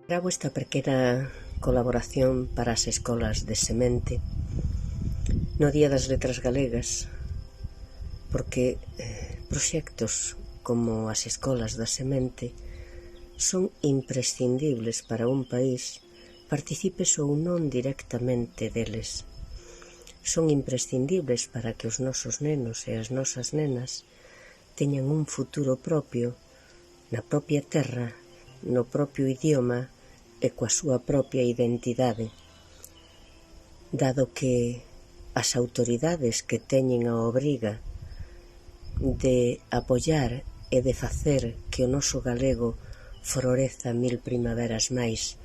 Gravo esta pequena colaboración para as escolas de semente no Día das Letras Galegas, porque proxectos como as escolas da semente son imprescindibles para un país, participes ou non directamente deles. Son imprescindibles para que os nosos nenos e as nosas nenas teñan un futuro propio na propia terra, no propio idioma e coa súa propia identidade, dado que as autoridades que teñen a obriga de apoiar e de facer que o noso galego floreza 1000 primaveras máis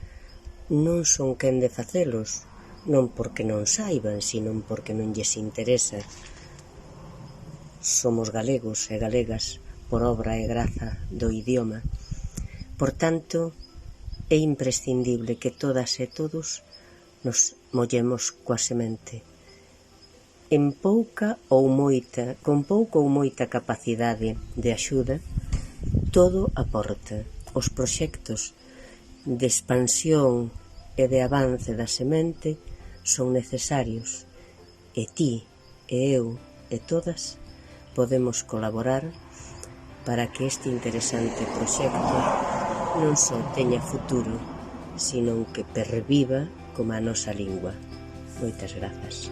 non son quen de facelos, non porque non saiban, sino porque non lles interesa. Somos galegos e galegas por obra e graza do idioma. Por tanto, é imprescindible que todas e todos nos mollemos coa semente. Con pouca ou moita capacidade de axuda, todo aporta. Os proxectos de expansión e de avance da semente son necesarios, e ti, e eu, e todas podemos colaborar para que este interesante proxecto non só teña futuro, sino que perviva como a nosa lingua. Moitas grazas.